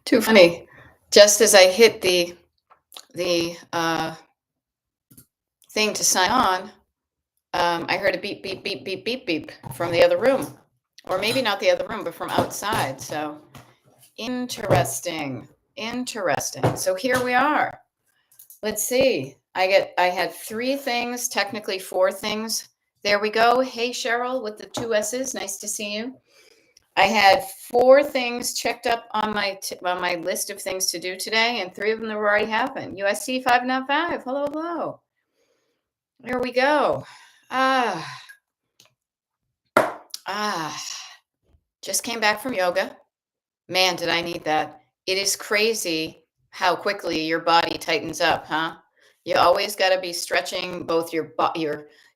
Too funny. Just as I hit the thing to sign on, I heard a beep, beep, beep, beep, beep, beep from the other room, or maybe not the other room, but from outside. So interesting, interesting. So here we are. Let's see. I had three things, technically four things. There we go. Hey Cheryl with the two S's. Nice to see you. I had four things checked up on my list of things to do today, and three of them have already happened. USC 595. Hello, hello. There we go. Ah, ah. Just came back from yoga. Man, did I need that. It is crazy how quickly your body tightens up, huh? You always got to be stretching both your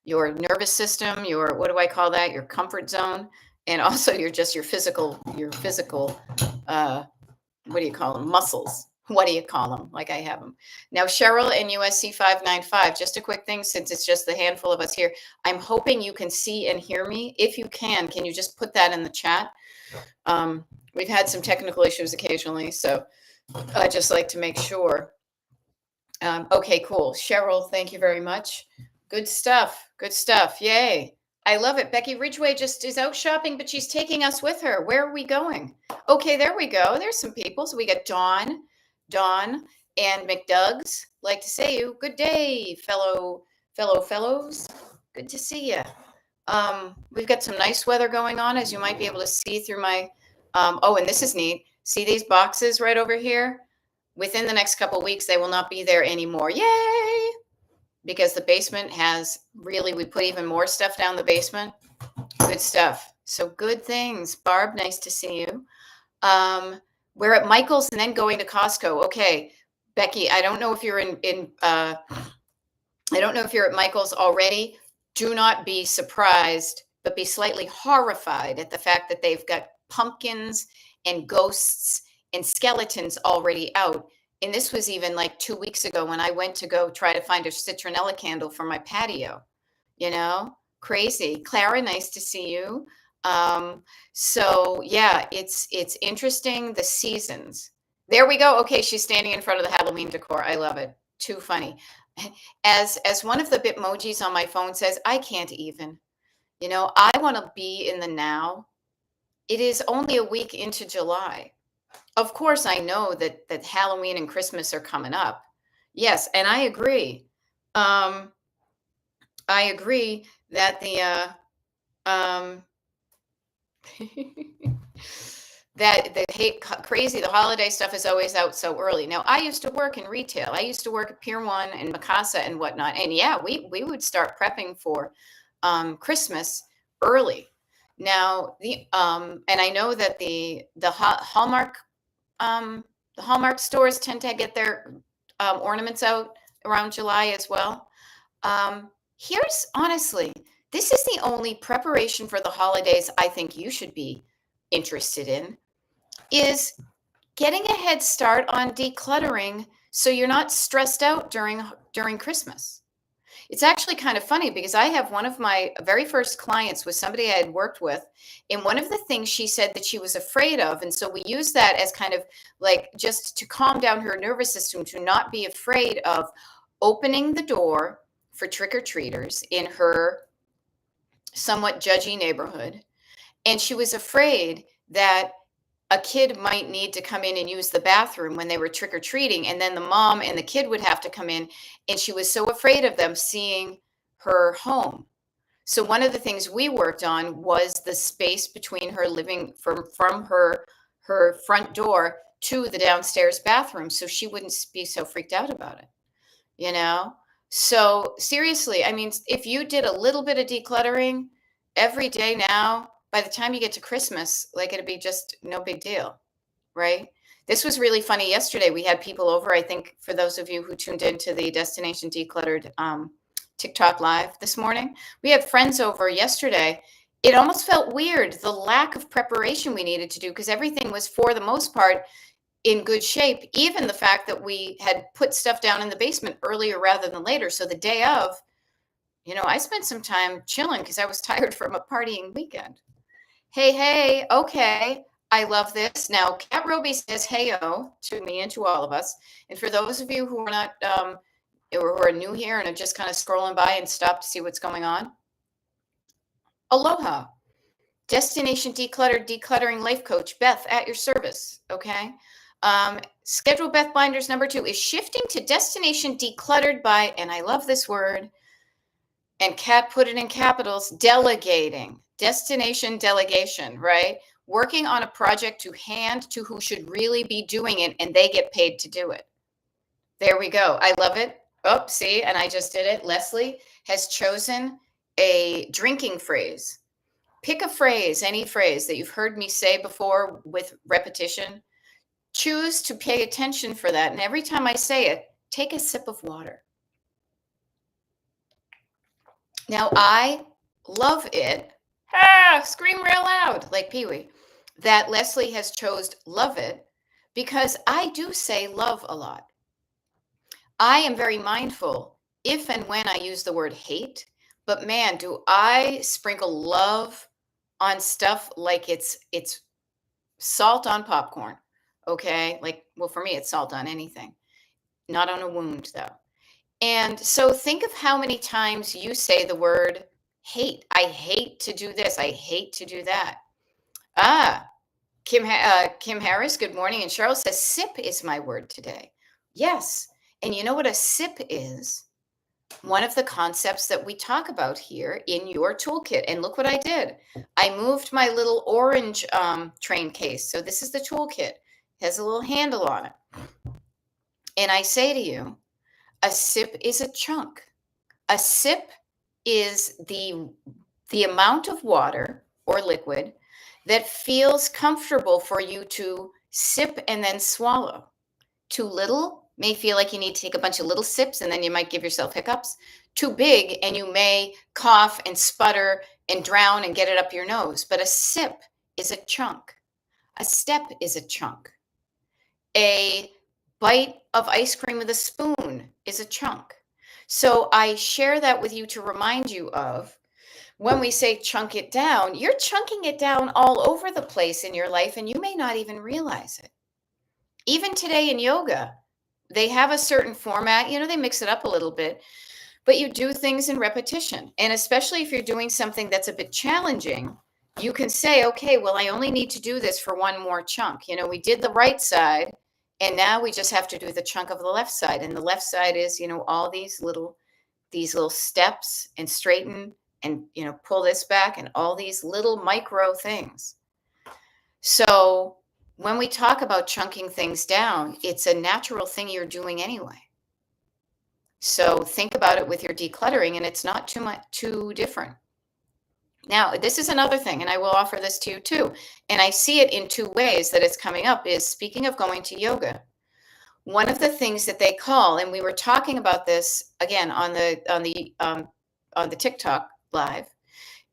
nervous system, your what do I call that? Your comfort zone, and also your physical what do you call them? Muscles. What do you call them? Like I have them. Now, Cheryl and USC 595, just a quick thing since it's just the handful of us here. I'm hoping you can see and hear me. If you can you just put that in the chat? We've had some technical issues occasionally, so I just like to make sure. Okay, cool. Cheryl, thank you very much. Good stuff. Good stuff. Yay. I love it. Becky Ridgway just is out shopping, but she's taking us with her. Where are we going? Okay, there we go. There's some people. So we got Dawn, and McDougs. Like to say you. Good day, fellows. Good to see you. We've got some nice weather going on, as you might be able to see through my. Oh, and this is neat. See these boxes right over here? Within the next couple of weeks, they will not be there anymore. Yay! Because the basement has really, we put even more stuff down the basement. Good stuff. So good things. Barb, nice to see you. We're at Michael's and then going to Costco. Okay, Becky, I don't know if you're I don't know if you're at Michael's already. Do not be surprised, but be slightly horrified at the fact that they've got pumpkins and ghosts and skeletons already out. And this was even like 2 weeks ago when I went to go try to find a citronella candle for my patio. Crazy. Clara, nice to see you. So yeah, it's interesting, the seasons. There we go. Okay, she's standing in front of the Halloween decor. I love it. Too funny. As one of the Bitmojis on my phone says, I can't even. I want to be in the now. It is only a week into July. Of course, I know that Halloween and Christmas are coming up. Yes, and I agree. I agree that that crazy, the holiday stuff is always out so early. Now, I used to work in retail. I used to work at Pier 1 and Mikasa and whatnot. And yeah, we would start prepping for Christmas early. Now, and I know that the Hallmark stores tend to get their ornaments out around July as well. Here's honestly, this is the only preparation for the holidays I think you should be interested in, is getting a head start on decluttering so you're not stressed out during Christmas. It's actually kind of funny because I have one of my very first clients was somebody I had worked with, and one of the things she said that she was afraid of, and so we use that as kind of like just to calm down her nervous system, to not be afraid of opening the door for trick-or-treaters in her somewhat judgy neighborhood. And she was afraid that a kid might need to come in and use the bathroom when they were trick-or-treating, and then the mom and the kid would have to come in, and she was so afraid of them seeing her home. So one of the things we worked on was the space between her living from her front door to the downstairs bathroom, so she wouldn't be so freaked out about it. So seriously, I mean, if you did a little bit of decluttering every day now, by the time you get to Christmas, like it'd be just no big deal, right? This was really funny. Yesterday, we had people over. I think for those of you who tuned into the Destination Decluttered TikTok live this morning, we had friends over yesterday. It almost felt weird, the lack of preparation we needed to do, because everything was, for the most part, in good shape. Even the fact that we had put stuff down in the basement earlier rather than later. So the day of, I spent some time chilling because I was tired from a partying weekend. Hey, okay. I love this. Now, Cat Roby says heyo to me and to all of us. And for those of you who are not, or who are new here and are just kind of scrolling by and stop to see what's going on, aloha. Destination Decluttered, Decluttering Life Coach, Beth at your service. Okay. Schedule Beth Binders number 2 is shifting to destination decluttered by, and I love this word, and Kat put it in capitals, delegating, destination delegation, right? Working on a project to hand to who should really be doing it, and they get paid to do it. There we go. I love it. Oh, see, and I just did it. Leslie has chosen a drinking phrase. Pick a phrase, any phrase that you've heard me say before with repetition. Choose to pay attention for that. And every time I say it, take a sip of water. Now, I love it. Scream real loud, like Pee Wee, that Leslie has chose love it because I do say love a lot. I am very mindful if and when I use the word hate, but man, do I sprinkle love on stuff like it's salt on popcorn. Okay? Like, well, for me it's salt on anything. Not on a wound though. And so think of how many times you say the word hate. I hate to do this. I hate to do that. Ah, Kim Harris, good morning. And Cheryl says, sip is my word today. Yes. And you know what a sip is? One of the concepts that we talk about here in your toolkit. And look what I did. I moved my little orange train case. So this is the toolkit. It has a little handle on it. And I say to you, a sip is a chunk. A sip is the amount of water or liquid that feels comfortable for you to sip and then swallow. Too little may feel like you need to take a bunch of little sips and then you might give yourself hiccups. Too big and you may cough and sputter and drown and get it up your nose. But a sip is a chunk. A step is a chunk. A bite of ice cream with a spoon is a chunk. So I share that with you to remind you of when we say chunk it down, you're chunking it down all over the place in your life and you may not even realize it. Even today in yoga, they have a certain format, they mix it up a little bit, but you do things in repetition. And especially if you're doing something that's a bit challenging, you can say, okay, well, I only need to do this for one more chunk. We did the right side and now we just have to do the chunk of the left side. And the left side is, all these little steps and straighten and, pull this back and all these little micro things. So when we talk about chunking things down, it's a natural thing you're doing anyway. So think about it with your decluttering and it's not too different. Now, this is another thing, and I will offer this to you too. And I see it in 2 ways that it's coming up is speaking of going to yoga. One of the things that they call, and we were talking about this again on the TikTok live,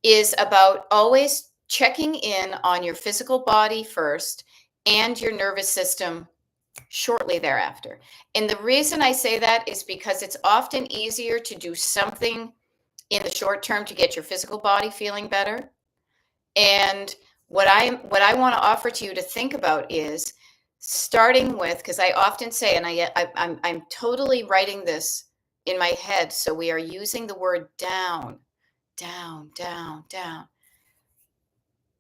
is about always checking in on your physical body first and your nervous system shortly thereafter. And the reason I say that is because it's often easier to do something in the short term to get your physical body feeling better. And what I want to offer to you to think about is starting with, because I often say, and I'm totally writing this in my head. So we are using the word down, down, down, down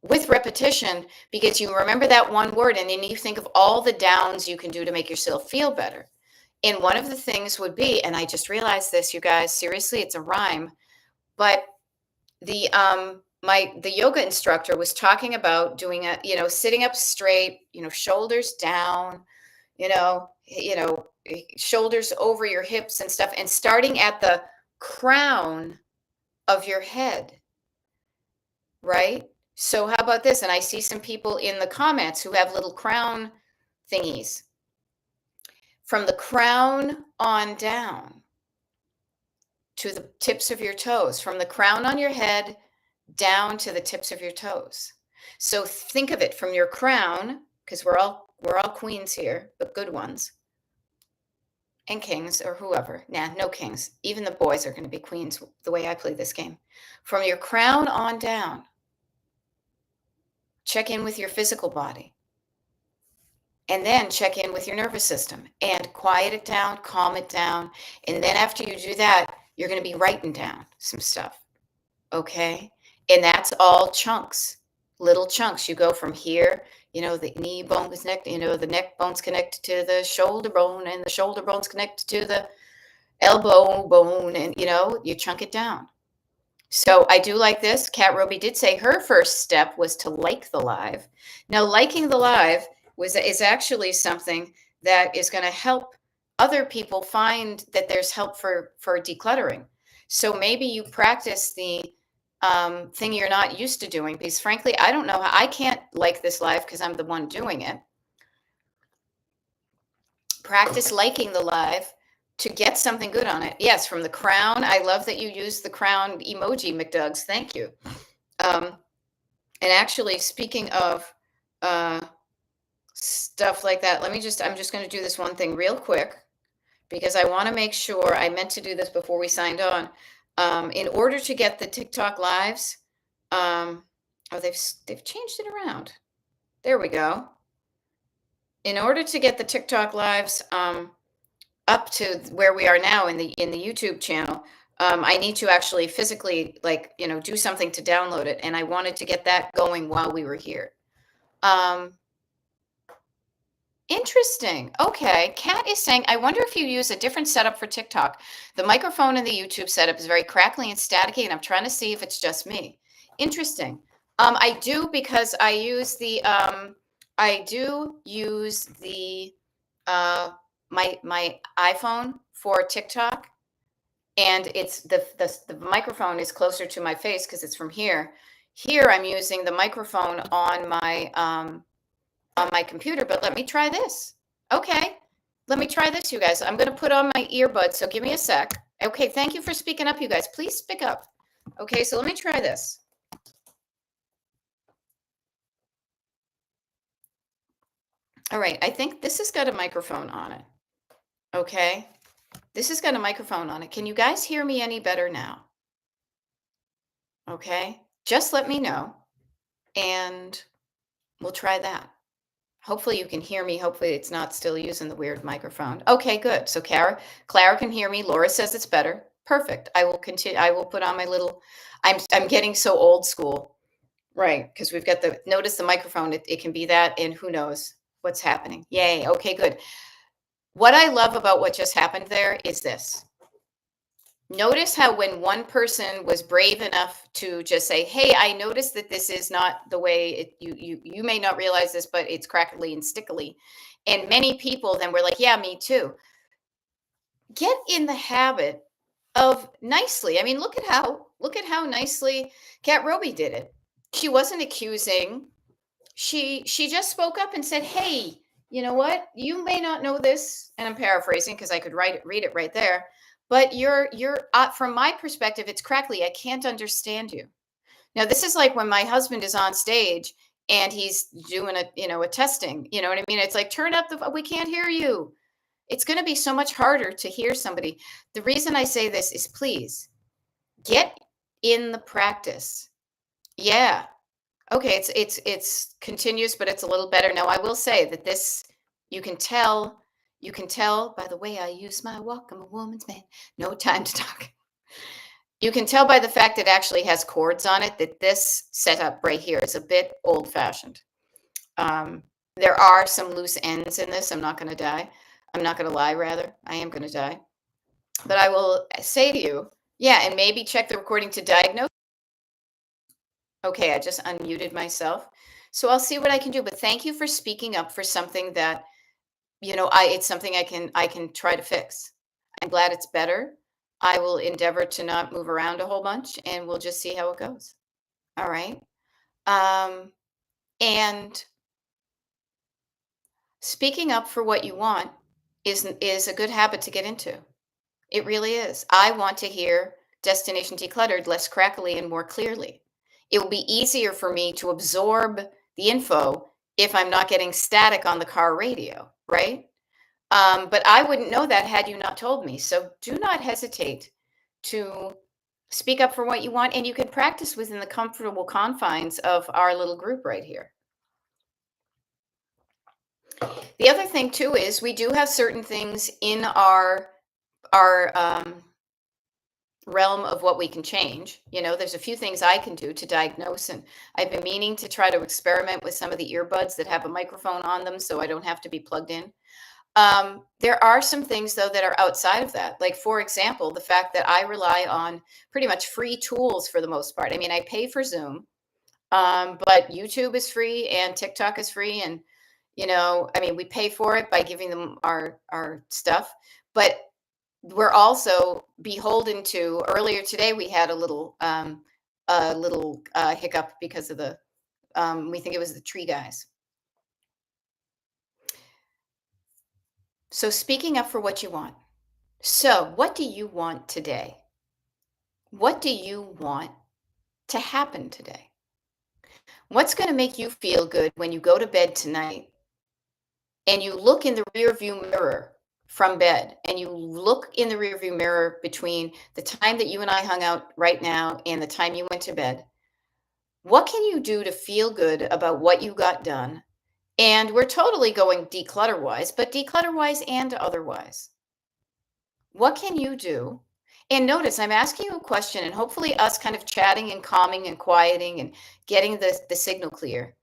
with repetition, because you remember that one word and then you think of all the downs you can do to make yourself feel better. And one of the things would be, and I just realized this, you guys, seriously, it's a rhyme, but the yoga instructor was talking about doing sitting up straight, shoulders down, shoulders over your hips and stuff, and starting at the crown of your head, right? So how about this? And I see some people in the comments who have little crown thingies. From the crown on down to the tips of your toes, from the crown on your head down to the tips of your toes. So think of it from your crown, because we're all queens here, but good ones. And kings or whoever. Nah, no kings. Even the boys are going to be queens the way I play this game. From your crown on down. check in with your physical body, and then check in with your nervous system and quiet it down, calm it down. And then after you do that, you're going to be writing down some stuff. Okay. And that's all chunks, little chunks. You go from here, the knee bone is connected, the neck bone's connected to the shoulder bone, and the shoulder bone's connected to the elbow bone, and you chunk it down. So I do like this. Kat Roby did say her first step was to like the live. Now, liking the live is actually something that is going to help other people find that there's help for decluttering. So maybe you practice the thing you're not used to doing, because frankly, I don't know how I can't like this live because I'm the one doing it. Practice liking the live to get something good on it. Yes, from the crown. I love that you use the crown emoji, McDougs. Thank you. And actually, speaking of stuff like that, I'm just going to do this one thing real quick, because I want to make sure, I meant to do this before we signed on. In order to get the TikTok lives, oh, they've changed it around. There we go. In order to get the TikTok lives up to where we are now in the YouTube channel, I need to actually physically do something to download it, and I wanted to get that going while we were here. Interesting. Okay. Kat is saying, I wonder if you use a different setup for TikTok. The microphone in the YouTube setup is very crackly and staticky, and I'm trying to see if it's just me. Interesting. I do, because I do use the my iPhone for TikTok, and it's the microphone is closer to my face because it's from here. Here I'm using the microphone on my computer, but let me try this. Okay, let me try this, you guys. I'm going to put on my earbuds, so give me a sec. Okay, thank you for speaking up, you guys. Please speak up. Okay, so let me try this. All right, I think this has got a microphone on it. Okay, this has got a microphone on it. Can you guys hear me any better now? Okay, just let me know, and we'll try that. Hopefully you can hear me. Hopefully it's not still using the weird microphone. Okay, good. So Clara can hear me. Laura says it's better. Perfect. I will continue. I will put on my little, I'm getting so old school. Right. Because we've got notice the microphone. It can be that, and who knows what's happening. Yay. Okay, good. What I love about what just happened there is this. Notice how when one person was brave enough to just say, hey, I noticed that this is not the way you may not realize this, but it's crackly and stickily. And many people then were like, yeah, me too. Get in the habit of nicely. I mean, look at how nicely Kat Roby did it. She wasn't accusing. She just spoke up and said, hey, you know what? You may not know this, and I'm paraphrasing because I could read it right there. But you're from my perspective, it's crackly. I can't understand you. Now, this is like when my husband is on stage and he's doing a testing. You know what I mean? It's like, turn up we can't hear you. It's going to be so much harder to hear somebody. The reason I say this is, please get in the practice. Yeah. Okay, it's continuous, but it's a little better. Now, I will say that this, you can tell by the way I use my walk. I'm a woman's man. No time to talk. You can tell by the fact it actually has chords on it that this setup right here is a bit old-fashioned. There are some loose ends in this. I'm not going to die. I'm not going to lie, rather. I am going to die. But I will say to you, yeah, and maybe check the recording to diagnose. Okay, I just unmuted myself. So I'll see what I can do. But thank you for speaking up for something that, it's something I can try to fix. I'm glad it's better. I will endeavor to not move around a whole bunch, and we'll just see how it goes. All right. And speaking up for what you want is a good habit to get into. It really is. I want to hear Destination Decluttered less crackly and more clearly. It will be easier for me to absorb the info if I'm not getting static on the car radio, right? But I wouldn't know that had you not told me. So do not hesitate to speak up for what you want, and you can practice within the comfortable confines of our little group right here. The other thing too is we do have certain things in our realm of what we can change. There's a few things I can do to diagnose, and I've been meaning to try to experiment with some of the earbuds that have a microphone on them so I don't have to be plugged in. There are some things though that are outside of that. Like, for example, the fact that I rely on pretty much free tools for the most part. I mean, I pay for Zoom, but YouTube is free and TikTok is free, and I mean, we pay for it by giving them our stuff, but we're also beholden to. Earlier today, we had a little hiccup because of the we think it was the tree guys. So speaking up for what you want. So, what do you want today? What do you want to happen today? What's going to make you feel good when you go to bed tonight and you look in the rearview mirror from bed, and you look in the rearview mirror between the time that you and I hung out right now and the time you went to bed? What can you do to feel good about what you got done? And we're totally going declutter wise, but declutter wise and otherwise. What can you do? And notice I'm asking you a question, and hopefully us kind of chatting and calming and quieting and getting the signal clear.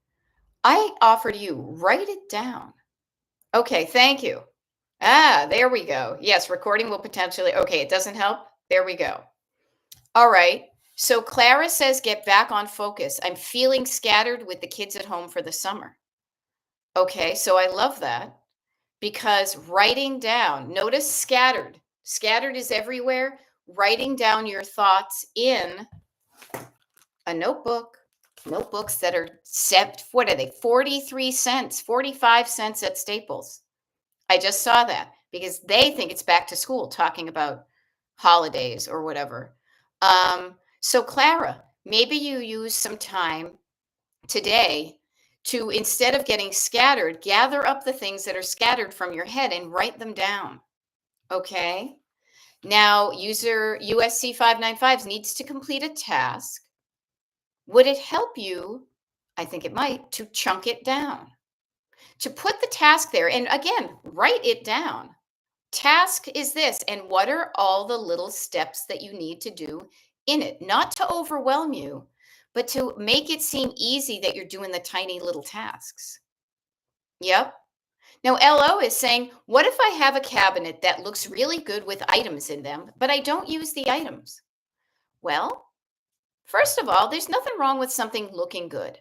I offer to you, write it down. Okay, thank you. There we go. Yes, recording will potentially. Okay, it doesn't help. There we go. All right. So Clara says, get back on focus. I'm feeling scattered with the kids at home for the summer. Okay, so I love that, because writing down, notice scattered. Scattered is everywhere. Writing down your thoughts in a notebook. Notebooks that are set, what are they? 43 cents, 45 cents at Staples. I just saw that because they think it's back to school, talking about holidays or whatever. So Clara, maybe you use some time today to, instead of getting scattered, gather up the things that are scattered from your head and write them down. Okay. Now, user USC 595 needs to complete a task. Would it help you? I think it might, to chunk it down, to put the task there. And again, write it down. Task is this, and what are all the little steps that you need to do in it? Not to overwhelm you, but to make it seem easy that you're doing the tiny little tasks. Yep. Now, LO is saying, what if I have a cabinet that looks really good with items in them, but I don't use the items? Well, first of all, there's nothing wrong with something looking good.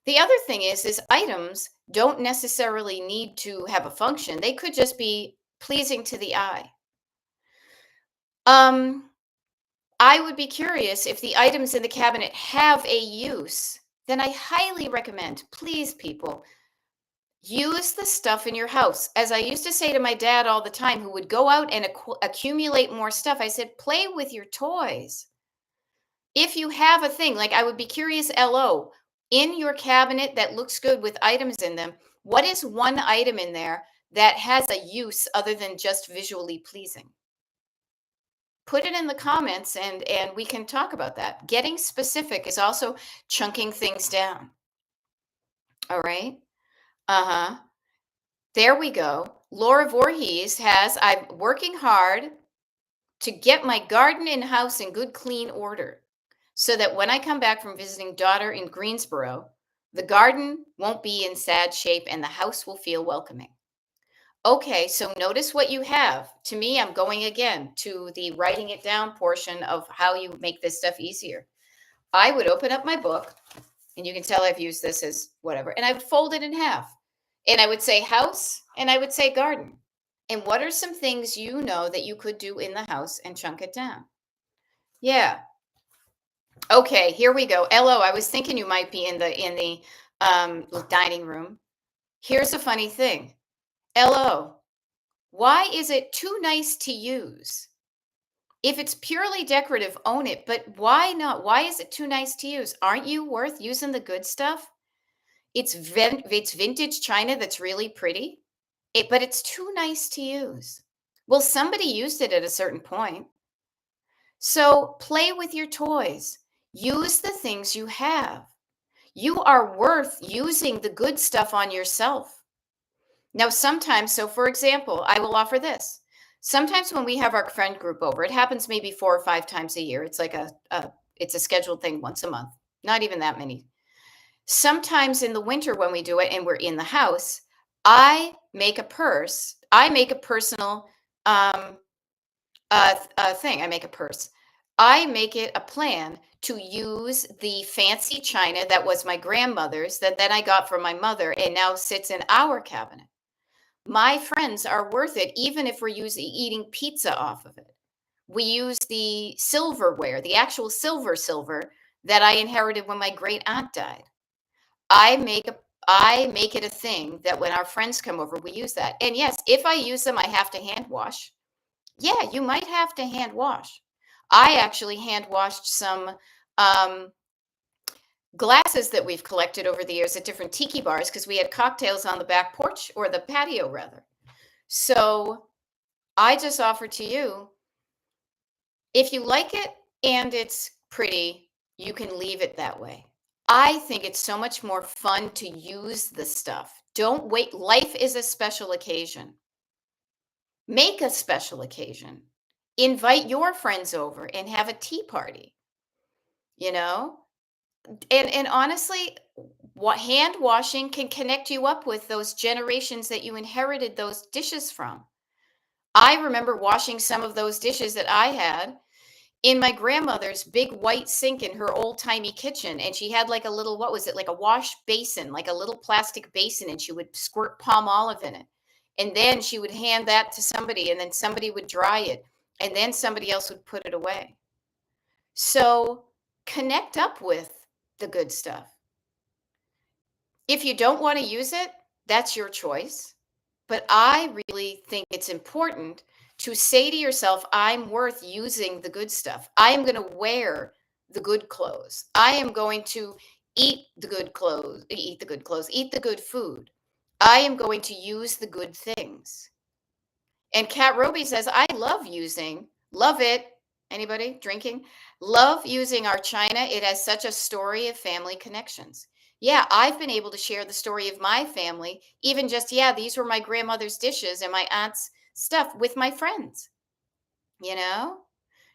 The other thing is items don't necessarily need to have a function. They could just be pleasing to the eye. I would be curious if the items in the cabinet have a use. Then I highly recommend, please, people, use the stuff in your house. As I used to say to my dad all the time, who would go out and accumulate more stuff, I said, play with your toys. If you have a thing, like, I would be curious, LO, in your cabinet that looks good with items in them, what is one item in there that has a use other than just visually pleasing? Put it in the comments, and we can talk about that. Getting specific is also chunking things down. All right. Uh-huh. There we go. Laura Voorhees has, I'm working hard to get my garden and house in good, clean order so that when I come back from visiting daughter in Greensboro, the garden won't be in sad shape and the house will feel welcoming. Okay, so notice what you have. To me, I'm going again to the writing it down portion of how you make this stuff easier. I would open up my book, and you can tell I've used this as whatever, and I would fold it in half. And I would say house, and I would say garden. And what are some things you know that you could do in the house, and chunk it down? Yeah. Okay, here we go. LO, I was thinking you might be in the dining room. Here's a funny thing. LO, why is it too nice to use? If it's purely decorative, own it, but why not? Why is it too nice to use? Aren't you worth using the good stuff? It's vintage china that's really pretty, but it's too nice to use. Well, somebody used it at a certain point. So play with your toys. Use the things you have. You are worth using the good stuff on yourself. Now, sometimes, so for example, I will offer this. Sometimes when we have our friend group over, it happens maybe 4 or 5 times a year. It's like it's a scheduled thing once a month. Not even that many. Sometimes in the winter when we do it and we're in the house, I make a purse. I make a personal thing. I make a purse. I make it a plan to use the fancy china that was my grandmother's that then I got from my mother and now sits in our cabinet. My friends are worth it, even if we're using eating pizza off of it. We use the silverware, the actual silver that I inherited when my great aunt died. I make a I make it a thing that when our friends come over, we use that. And yes, if I use them, I have to hand wash. Yeah, you might have to hand wash. I actually hand washed some um, glasses that we've collected over the years at different tiki bars because we had cocktails on the back porch or the patio, rather. So I just offer to you, if you like it and it's pretty, you can leave it that way. I think it's so much more fun to use the stuff. Don't wait. Life is a special occasion. Make a special occasion. Invite your friends over and have a tea party, you know? And honestly, what hand washing can connect you up with those generations that you inherited those dishes from. I remember washing some of those dishes that I had in my grandmother's big white sink in her old-timey kitchen, and she had like a little, what was it, like a wash basin, like a little plastic basin, and she would squirt palm olive in it, and then she would hand that to somebody, and then somebody would dry it, and then somebody else would put it away. So connect up with the good stuff. If you don't want to use it, that's your choice. But I really think it's important to say to yourself, I'm worth using the good stuff. I am going to wear the good clothes. I am going to eat the good food. I am going to use the good things. And Kat Roby says, I love it. Anybody drinking? Love using our china. It has such a story of family connections. Yeah, I've been able to share the story of my family, even just, yeah, these were my grandmother's dishes and my aunt's stuff with my friends, you know?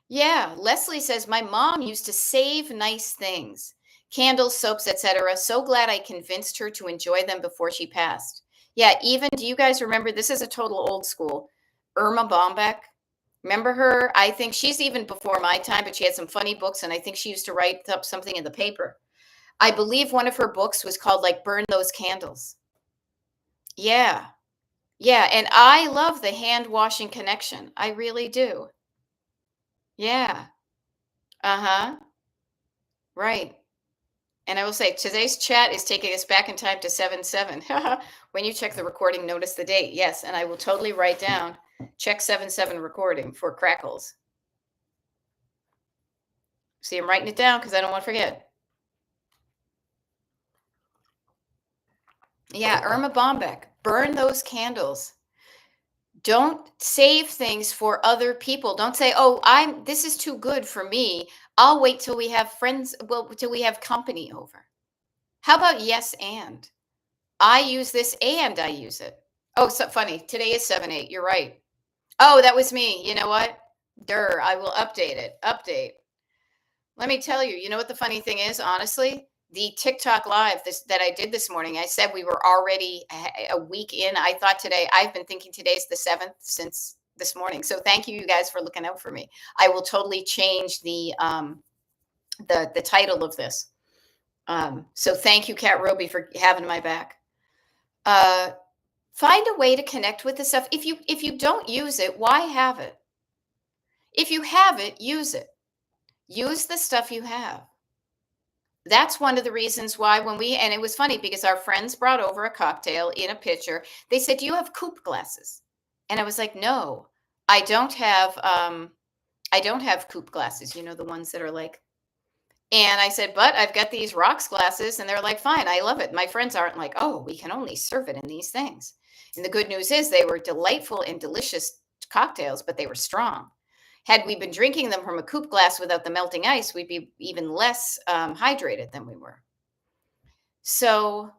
Yeah, Leslie says, my mom used to save nice things, candles, soaps, etc. So glad I convinced her to enjoy them before she passed. Yeah, even, do you guys remember? This is a total old school. Irma Bombeck. Remember her? I think she's even before my time, but she had some funny books, and I think she used to write up something in the paper. I believe one of her books was called like Burn Those Candles. Yeah. Yeah. And I love the hand washing connection. I really do. Yeah. Uh huh. Right. And I will say today's chat is taking us back in time to 7/7. When you check the recording, notice the date. Yes, and I will totally write down check 7/7 recording for crackles. See, I'm writing it down because I don't want to forget. Yeah, Irma Bombeck, burn those candles. Don't save things for other people. Don't say, "Oh, this is too good for me. I'll wait till we have friends, well, till we have company over." How about yes and? I use this and I use it. Oh, so funny. Today is 7/8. You're right. Oh, that was me. You know what? I will update it. Update. Let me tell you, you know what the funny thing is, honestly? The TikTok live that I did this morning, I said we were already a week in. I thought today, I've been thinking today's the 7th since this morning. So thank you guys for looking out for me. I will totally change the title of this. So thank you, Kat Roby, for having my back. Find a way to connect with the stuff. If you don't use it, why have it? If you have it, use it. Use the stuff you have. That's one of the reasons why and it was funny because our friends brought over a cocktail in a pitcher. They said, "Do you have coupe glasses?" And I was like, "No, I don't have coupe glasses, the ones that are like." And I said, "But I've got these rocks glasses." And they're like, "Fine, I love it." My friends aren't like, "Oh, we can only serve it in these things." And the good news is they were delightful and delicious cocktails, but they were strong. Had we been drinking them from a coupe glass without the melting ice, we'd be even less hydrated than we were. So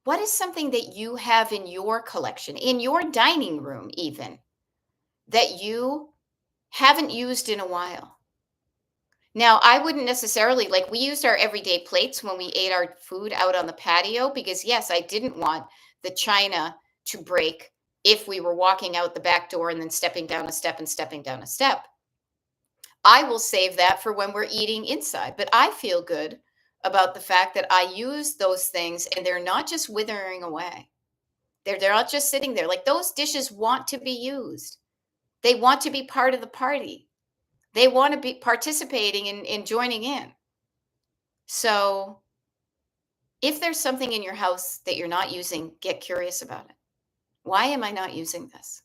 What is something that you have in your collection, in your dining room even, that you haven't used in a while? Now, I wouldn't necessarily like we used our everyday plates when we ate our food out on the patio because yes, I didn't want the china to break if we were walking out the back door and then stepping down a step and stepping down a step. I will save that for when we're eating inside, but I feel good about the fact that I use those things and they're not just withering away. They're not just sitting there. Like those dishes want to be used. They want to be part of the party. They want to be participating in joining in. So if there's something in your house that you're not using, get curious about it. Why am I not using this?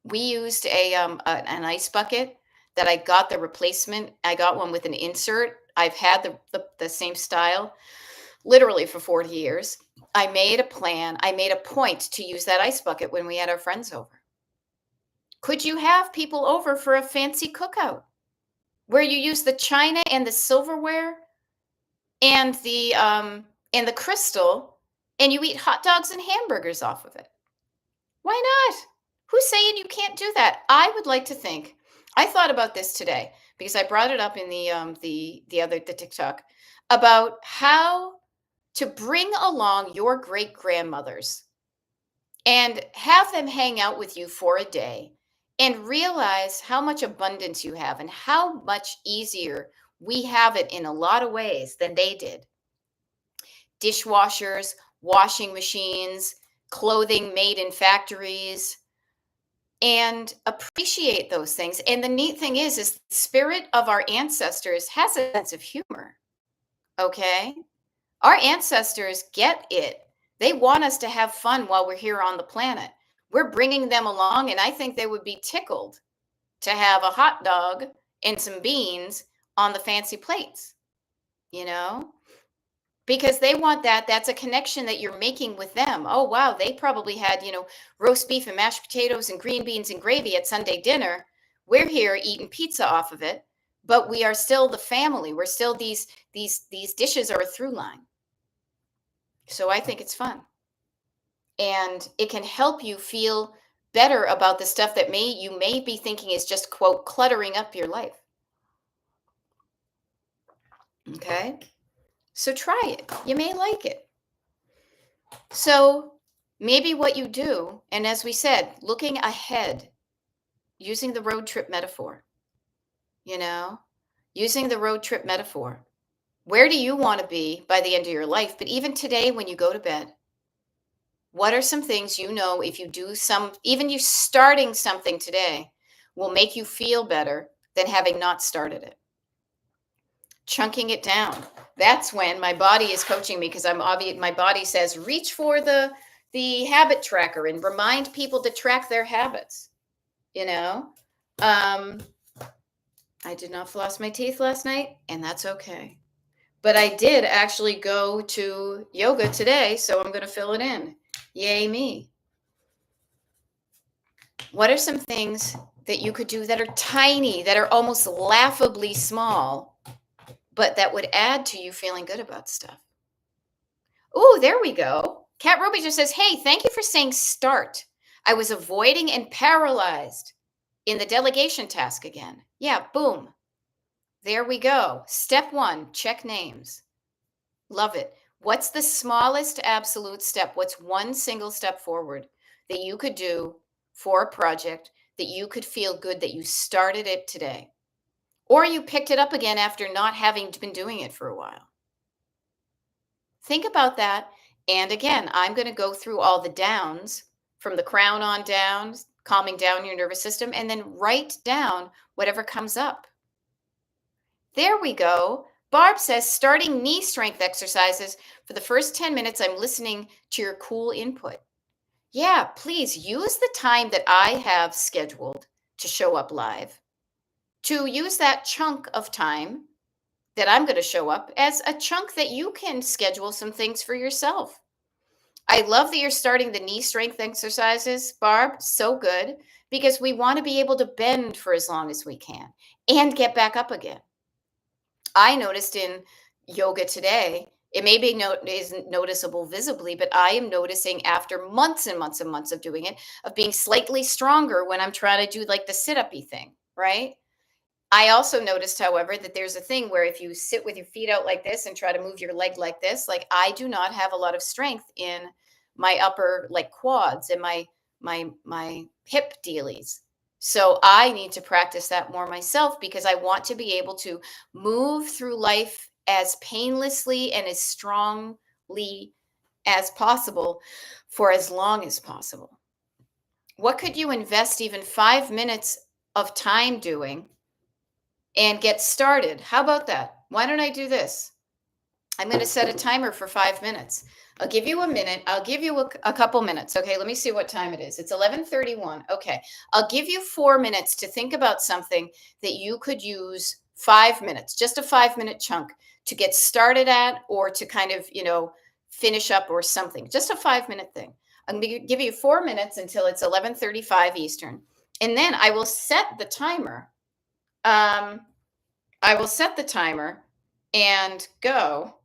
We used an ice bucket that I got the replacement. I got one with an insert. I've had the same style literally for 40 years. I made a plan. I made a point to use that ice bucket when we had our friends over. Could you have people over for a fancy cookout where you use the china and the silverware and the crystal and you eat hot dogs and hamburgers off of it? Why not? Who's saying you can't do that? I would like to think. I thought about this today because I brought it up in the TikTok about how to bring along your great grandmothers and have them hang out with you for a day and realize how much abundance you have and how much easier we have it in a lot of ways than they did. Dishwashers, washing machines, clothing made in factories, and appreciate those things. And the neat thing is the spirit of our ancestors has a sense of humor. Okay? Our ancestors get it. They want us to have fun while we're here on the planet. We're bringing them along, and I think they would be tickled to have a hot dog and some beans on the fancy plates, you know? Because they want that. That's a connection that you're making with them. Oh, wow. They probably had, roast beef and mashed potatoes and green beans and gravy at Sunday dinner. We're here eating pizza off of it, but we are still the family. We're still these dishes are a through line. So I think it's fun. And it can help you feel better about the stuff that you may be thinking is just quote cluttering up your life. Okay? So try it. You may like it. So maybe what you do, and as we said, looking ahead, using the road trip metaphor, using the road trip metaphor. Where do you want to be by the end of your life? But even today, when you go to bed, what are some things if you do even you starting something today will make you feel better than having not started it? Chunking it down. That's when my body is coaching me because my body says, reach for the habit tracker and remind people to track their habits. I did not floss my teeth last night, and that's okay. But I did actually go to yoga today, so I'm going to fill it in. Yay me. What are some things that you could do that are tiny, that are almost laughably small, but that would add to you feeling good about stuff? Oh, there we go. Kat Ruby just says, hey, thank you for saying start. I was avoiding and paralyzed in the delegation task again. Yeah, boom. There we go. Step 1, check names. Love it. What's the smallest absolute step? What's one single step forward that you could do for a project that you could feel good that you started it today? Or you picked it up again after not having been doing it for a while. Think about that. And again, I'm going to go through all the downs from the crown on down, calming down your nervous system, and then write down whatever comes up. There we go. Barb says, starting knee strength exercises. For the first 10 minutes, I'm listening to your cool input. Yeah, please use the time that I have scheduled to show up live to use that chunk of time that I'm going to show up as a chunk that you can schedule some things for yourself. I love that you're starting the knee strength exercises, Barb. So good, because we want to be able to bend for as long as we can and get back up again. I noticed in yoga today, It may be isn't noticeable visibly, but I am noticing after months and months and months of doing it, of being slightly stronger when I'm trying to do like the sit-uppy thing, right? I also noticed, however, that there's a thing where if you sit with your feet out like this and try to move your leg like this, like I do not have a lot of strength in my upper like quads and my hip dealies. So I need to practice that more myself because I want to be able to move through life as painlessly and as strongly as possible for as long as possible. What could you invest even 5 minutes of time doing and get started? How about that? Why don't I do this? I'm going to set a timer for 5 minutes. I'll give you a minute. I'll give you a couple minutes. Okay, let me see what time it is. It's 11:31. Okay, I'll give you 4 minutes to think about something that you could use 5 minutes, just a 5 minute chunk to get started at or to kind of, finish up or something. Just a 5 minute thing. I'm going to give you 4 minutes until it's 11:35 Eastern. And then I will set the timer. Um, I will set the timer and go.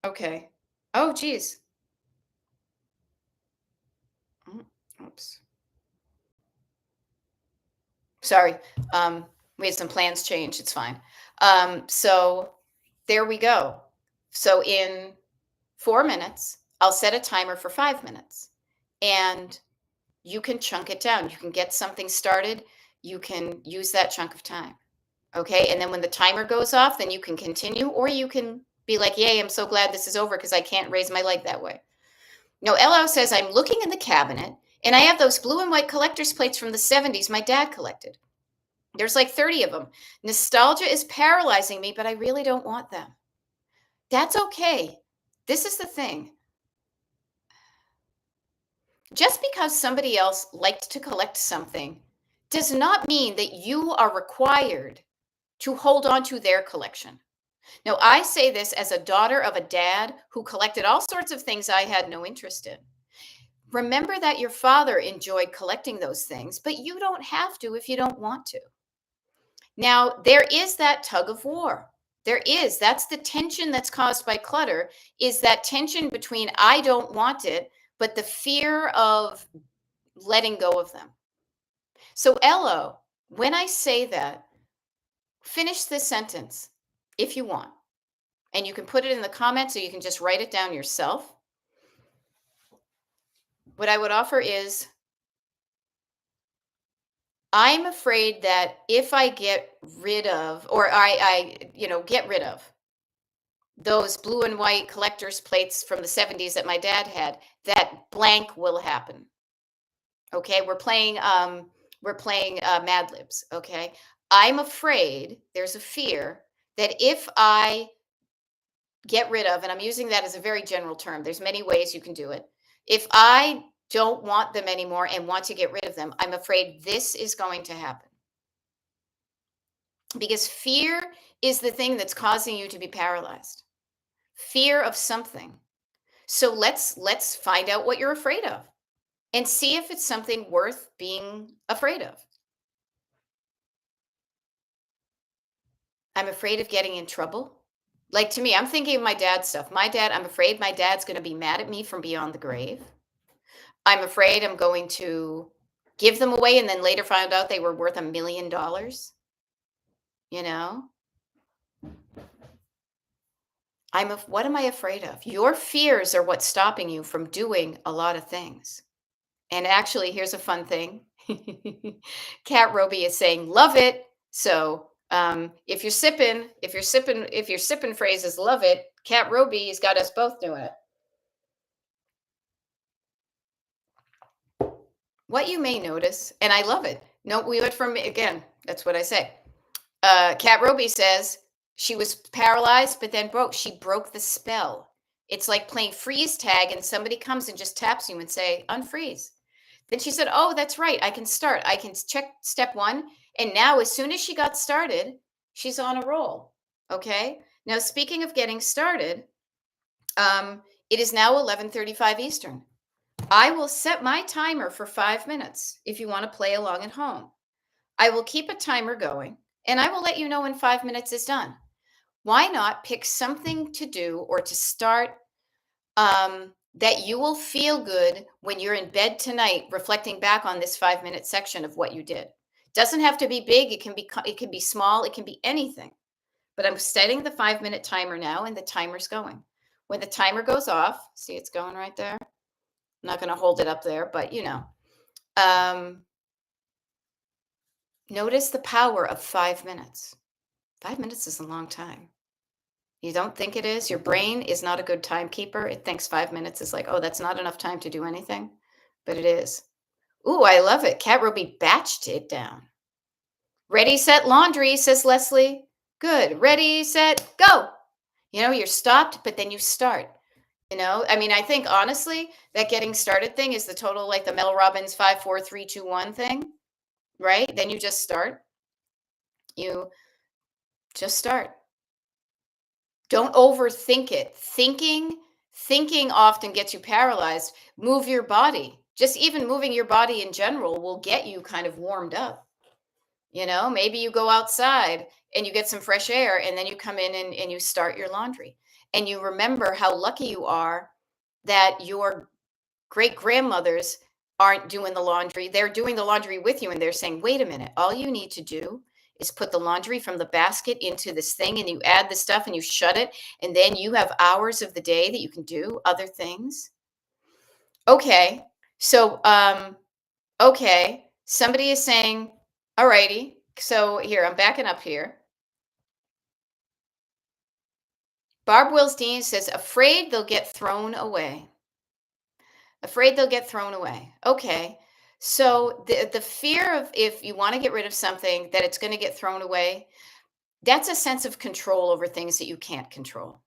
Okay. Oh, geez. Mm, oops. Sorry. We had some plans change. It's fine. So there we go. So in 4 minutes, I'll set a timer for 5 minutes and you can chunk it down. You can get something started. You can use that chunk of time. Okay. And then when the timer goes off, then you can continue or you can be like, yay, I'm so glad this is over because I can't raise my leg that way. No, LO says, I'm looking in the cabinet and I have those blue and white collector's plates from the 70s my dad collected. There's like 30 of them. Nostalgia is paralyzing me, but I really don't want them. That's okay. This is the thing. Just because somebody else liked to collect something does not mean that you are required to hold on to their collection. Now, I say this as a daughter of a dad who collected all sorts of things I had no interest in. Remember that your father enjoyed collecting those things, but you don't have to if you don't want to. Now, there is that tug of war. There is. That's the tension that's caused by clutter, is that tension between I don't want it, but the fear of letting go of them. So, Elo, when I say that, finish this sentence if you want. And you can put it in the comments or you can just write it down yourself. What I would offer is I'm afraid that if I get rid of, or get rid of those blue and white collector's plates from the 70s that my dad had, that blank will happen. Okay, we're playing Mad Libs. Okay, I'm afraid there's a fear that if I get rid of, and I'm using that as a very general term, there's many ways you can do it. If I don't want them anymore and want to get rid of them, I'm afraid this is going to happen. Because fear is the thing that's causing you to be paralyzed. Fear of something. So let's find out what you're afraid of and see if it's something worth being afraid of. I'm afraid of getting in trouble. Like to me, I'm thinking of my dad's stuff. My dad, I'm afraid my dad's going to be mad at me from beyond the grave. I'm afraid I'm going to give them away and then later find out they were worth $1 million. You know, what am I afraid of? Your fears are what's stopping you from doing a lot of things. And actually, here's a fun thing. Cat Roby is saying, love it. So if your sipping phrase is love it, Cat Roby's got us both doing it. What you may notice, and I love it. No, we went from again, that's what I say. Cat Roby says she was paralyzed, but then she broke the spell. It's like playing freeze tag and somebody comes and just taps you and say, unfreeze. Then she said, oh, that's right. I can start. I can check step one. And now, as soon as she got started, she's on a roll. Okay. Now, speaking of getting started, it is now 11:35 Eastern. I will set my timer for 5 minutes if you want to play along at home. I will keep a timer going and I will let you know when 5 minutes is done. Why not pick something to do or to start that you will feel good when you're in bed tonight, reflecting back on this 5 minute section of what you did. Doesn't have to be big. It can be small. It can be anything. But I'm setting the 5 minute timer now, and the timer's going. When the timer goes off, see it's going right there. I'm not going to hold it up there, but um, notice the power of 5 minutes. 5 minutes is a long time. You don't think it is? Your brain is not a good timekeeper. It thinks 5 minutes is like, oh, that's not enough time to do anything. But it is. Ooh, I love it. Cat Ruby batched it down. Ready, set, laundry, says Leslie. Good. Ready, set, go. You're stopped, but then you start. I mean, I think honestly, that getting started thing is the total like the Mel Robbins 5 4 3 2 1 thing, right? Then you just start. You just start. Don't overthink it. Thinking often gets you paralyzed. Move your body. Just even moving your body in general will get you kind of warmed up. Maybe you go outside and you get some fresh air, and then you come in and you start your laundry. And you remember how lucky you are that your great grandmothers aren't doing the laundry. They're doing the laundry with you, and they're saying, wait a minute, all you need to do is put the laundry from the basket into this thing, and you add the stuff and you shut it. And then you have hours of the day that you can do other things. Okay. So, okay. Somebody is saying, all righty. So here, I'm backing up here. Barb Wilsdean says, afraid they'll get thrown away. Afraid they'll get thrown away. Okay. So the fear of if you want to get rid of something that it's going to get thrown away, that's a sense of control over things that you can't control.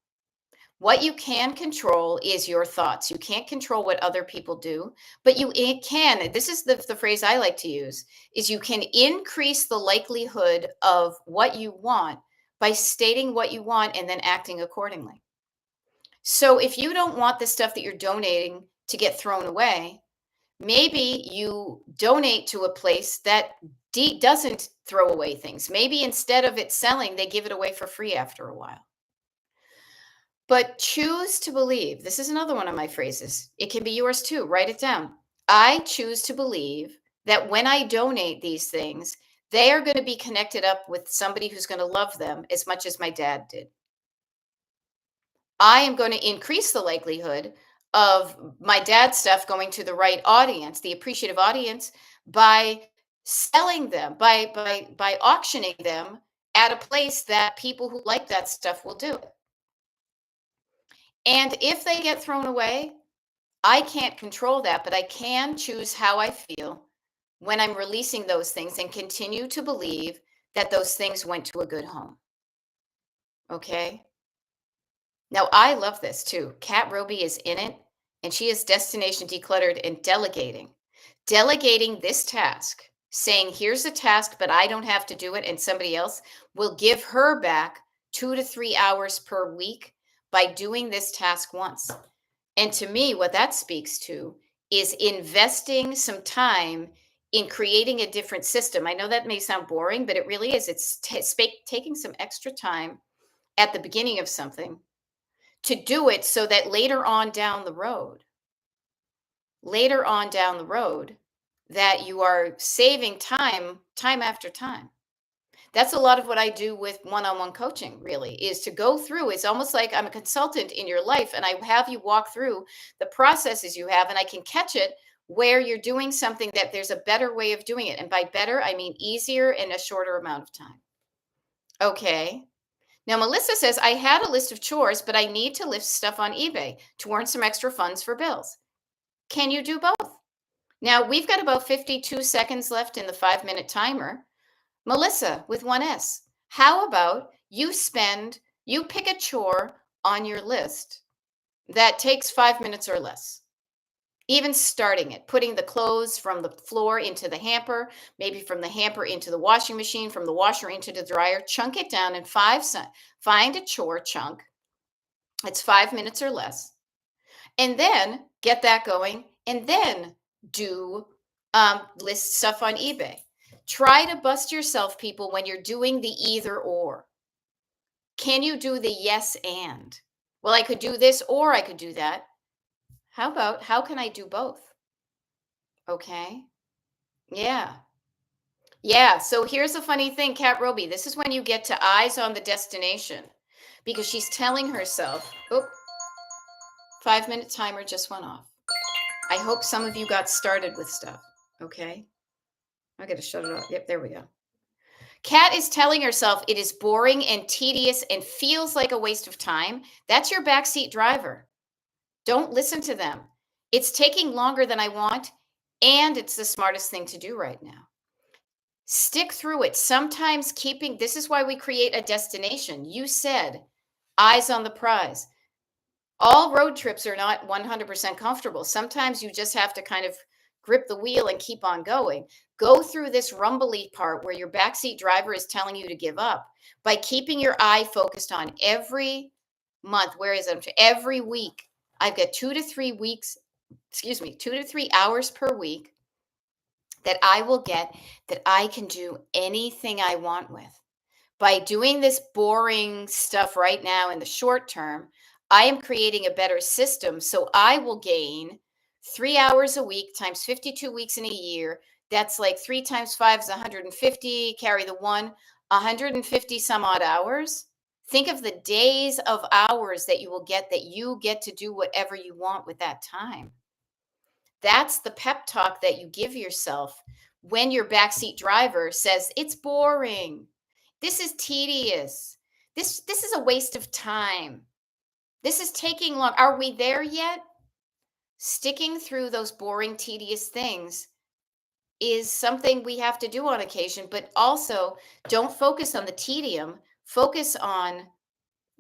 What you can control is your thoughts. You can't control what other people do, but it can. This is the phrase I like to use is you can increase the likelihood of what you want by stating what you want and then acting accordingly. So if you don't want the stuff that you're donating to get thrown away, maybe you donate to a place that doesn't throw away things. Maybe instead of it selling, they give it away for free after a while. But choose to believe. This is another one of my phrases. It can be yours too. Write it down. I choose to believe that when I donate these things, they are going to be connected up with somebody who's going to love them as much as my dad did. I am going to increase the likelihood of my dad's stuff going to the right audience, the appreciative audience, by selling them, by auctioning them at a place that people who like that stuff will do it. And if they get thrown away, I can't control that, but I can choose how I feel when I'm releasing those things and continue to believe that those things went to a good home. Okay? Now, I love this too. Kat Roby is in it, and she is destination decluttered and delegating. Delegating this task, saying, here's a task, but I don't have to do it, and somebody else will give her back 2 to 3 hours per week by doing this task once. And to me, what that speaks to is investing some time in creating a different system. I know that may sound boring, but it really is. It's taking some extra time at the beginning of something to do it so that later on down the road, that you are saving time after time. That's a lot of what I do with one-on-one coaching, really, is to go through. It's almost like I'm a consultant in your life, and I have you walk through the processes you have, and I can catch it where you're doing something that there's a better way of doing it. And by better, I mean easier in a shorter amount of time. Okay. Now, Melissa says, I had a list of chores, but I need to list stuff on eBay to earn some extra funds for bills. Can you do both? Now, we've got about 52 seconds left in the 5 minute timer. Melissa with 1S, how about you pick a chore on your list that takes 5 minutes or less? Even starting it, putting the clothes from the floor into the hamper, maybe from the hamper into the washing machine, from the washer into the dryer, chunk it down in find a chore chunk. It's 5 minutes or less. And then get that going, and then do list stuff on eBay. Try to bust yourself, people, when you're doing the either or. Can you do the yes and? Well, I could do this or I could do that. How about how can I do both? Okay. Yeah. Yeah. So here's the funny thing, Kat Roby. This is when you get to eyes on the destination because she's telling herself, oh, 5 minute timer just went off. I hope some of you got started with stuff. Okay. I got to shut it off. Yep. There we go. Kat is telling herself it is boring and tedious and feels like a waste of time. That's your backseat driver. Don't listen to them. It's taking longer than I want, and it's the smartest thing to do right now. Stick through it. Sometimes this is why we create a destination. You said eyes on the prize. All road trips are not 100% comfortable. Sometimes you just have to kind of grip the wheel and keep on going. Go through this rumbly part where your backseat driver is telling you to give up by keeping your eye focused on every month. Where is it? Every week. I've got 2 to 3 hours per week that I will get that I can do anything I want with. By doing this boring stuff right now in the short term, I am creating a better system. So I will gain 3 hours a week times 52 weeks in a year. That's like 3 times 5 is 150. Carry the 150 some odd hours. Think of the days of hours that you get to do whatever you want with that time. That's the pep talk that you give yourself when your backseat driver says, it's boring. This is tedious. This is a waste of time. This is taking long. Are we there yet? Sticking through those boring, tedious things is something we have to do on occasion, but also don't focus on the tedium, focus on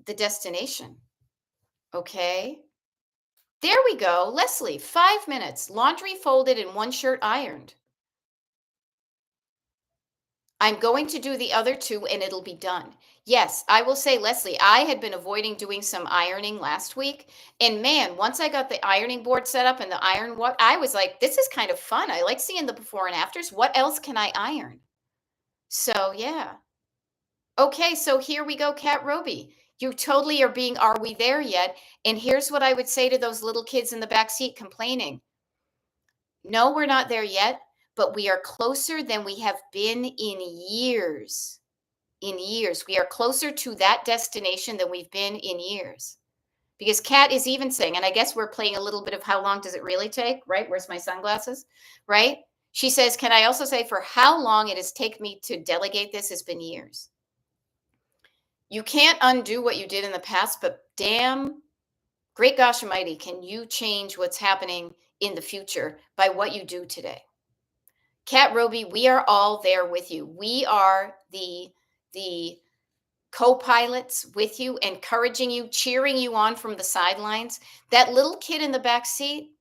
the destination. Okay? There we go. Leslie, 5 minutes. Laundry folded and one shirt ironed. I'm going to do the other two and it'll be done. Yes, I will say, Leslie, I had been avoiding doing some ironing last week. And man, once I got the ironing board set up and the iron, what I was like, this is kind of fun. I like seeing the before and afters. What else can I iron? So, yeah. Okay, so here we go, Kat Roby. You totally are being, are we there yet? And here's what I would say to those little kids in the back seat complaining. No, we're not there yet, but we are closer than we have been in years. In years. We are closer to that destination than we've been in years. Because Kat is even saying, and I guess we're playing a little bit of how long does it really take, right? Where's my sunglasses, right? She says, can I also say for how long it has taken me to delegate this has been years. You can't undo what you did in the past, but damn, great gosh almighty, can you change what's happening in the future by what you do today? Kat Roby, we are all there with you. We are the co-pilots with you, encouraging you, cheering you on from the sidelines. That little kid in the back seat,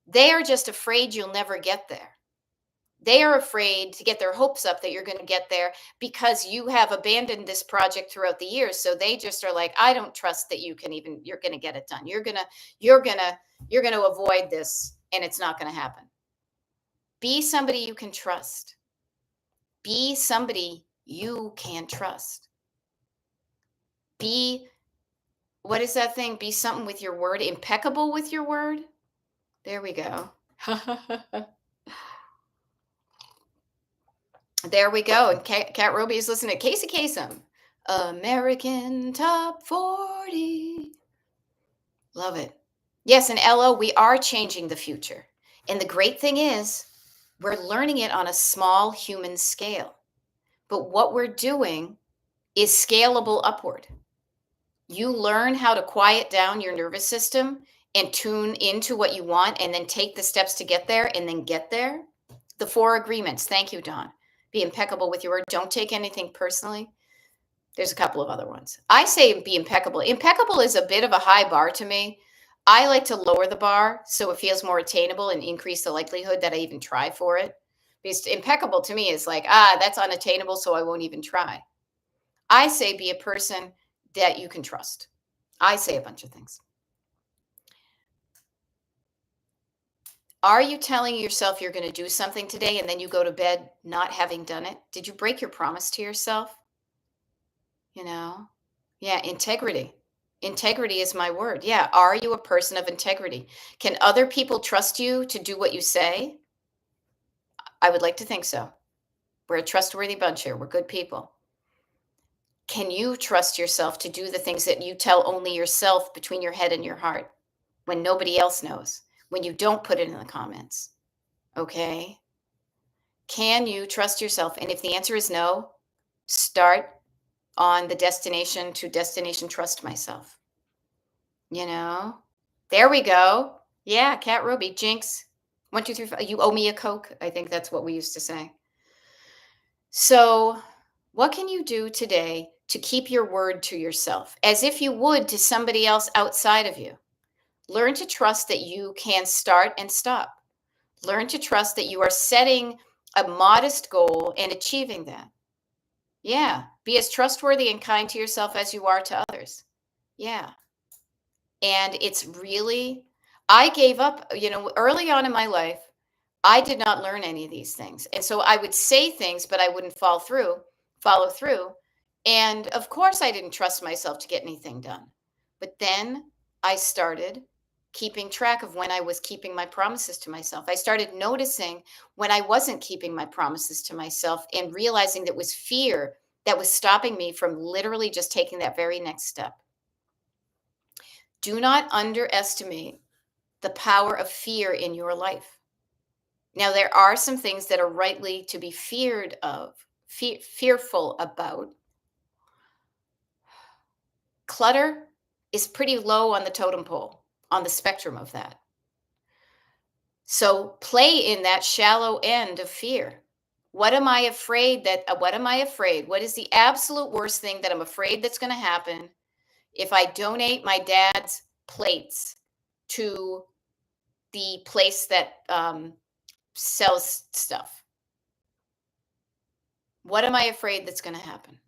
they are just afraid you'll never get there. They are afraid to get their hopes up that you're going to get there because you have abandoned this project throughout the years. So they just are like, I don't trust that you're going to get it done. You're going to avoid this and it's not going to happen. Be somebody you can trust. Be somebody you can trust. What is that thing? Be something with your word, impeccable with your word. There we go. There we go. And Kat Roby is listening to Casey Kasem, American Top 40. Love it. Yes, and LO, we are changing the future. And the great thing is, we're learning it on a small human scale. But what we're doing is scalable upward. You learn how to quiet down your nervous system and tune into what you want and then take the steps to get there and then get there. The 4 agreements. Thank you, Dawn. Be impeccable with your word. Don't take anything personally. There's a couple of other ones. I say be impeccable. Impeccable is a bit of a high bar to me. I like to lower the bar so it feels more attainable and increase the likelihood that I even try for it. Because impeccable to me is like, that's unattainable, so I won't even try. I say be a person that you can trust. I say a bunch of things. Are you telling yourself you're going to do something today and then you go to bed not having done it? Did you break your promise to yourself? You know, Yeah, integrity. Integrity is my word. Yeah. Are you a person of integrity? Can other people trust you to do what you say? I would like to think so. We're a trustworthy bunch here. We're good people. Can you trust yourself to do the things that you tell only yourself between your head and your heart when nobody else knows, when you don't put it in the comments? Okay. Can you trust yourself? And if the answer is no, start on the destination to destination trust myself. You know? There we go. Yeah, Cat Ruby, Jinx. 1, 2, 3, 4. You owe me a Coke. I think that's what we used to say. So, what can you do today to keep your word to yourself as if you would to somebody else outside of you? Learn to trust that you can start and stop. Learn to trust that you are setting a modest goal and achieving that. Yeah. Be as trustworthy and kind to yourself as you are to others. Yeah. And it's really, I gave up, early on in my life, I did not learn any of these things. And so I would say things, but I wouldn't follow through. And of course, I didn't trust myself to get anything done. But then I started keeping track of when I was keeping my promises to myself. I started noticing when I wasn't keeping my promises to myself and realizing that was fear that was stopping me from literally just taking that very next step. Do not underestimate the power of fear in your life. Now, there are some things that are rightly to be feared of, fearful about. Clutter is pretty low on the totem pole, on the spectrum of that. So play in that shallow end of fear. What am I afraid that, what am I afraid? What is the absolute worst thing that I'm afraid that's going to happen if I donate my dad's plates to the place that sells stuff? What am I afraid that's going to happen?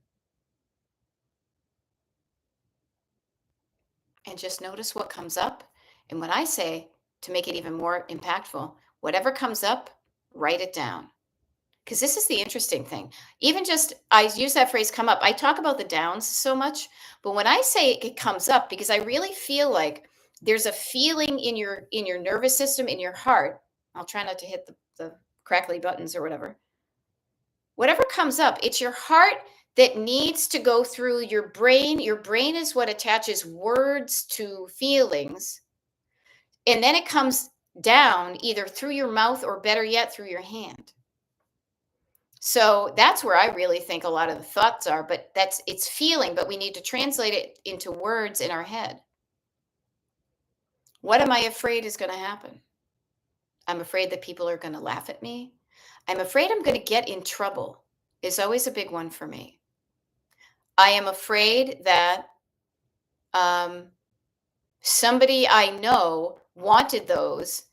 And just notice what comes up. And when I say to make it even more impactful, whatever comes up, write it down. Because this is the interesting thing. Even just, I use that phrase come up. I talk about the downs so much, but when I say it comes up, because I really feel like there's a feeling in your nervous system, in your heart. I'll try not to hit the crackly buttons or whatever. Whatever comes up, it's your heart that needs to go through your brain. Your brain is what attaches words to feelings. And then it comes down either through your mouth or better yet, through your hand. So that's where I really think a lot of the thoughts are, but it's feeling, but we need to translate it into words in our head. What am I afraid is going to happen? I'm afraid that people are going to laugh at me. I'm afraid I'm going to get in trouble is always a big one for me. I am afraid that um, somebody I know wanted those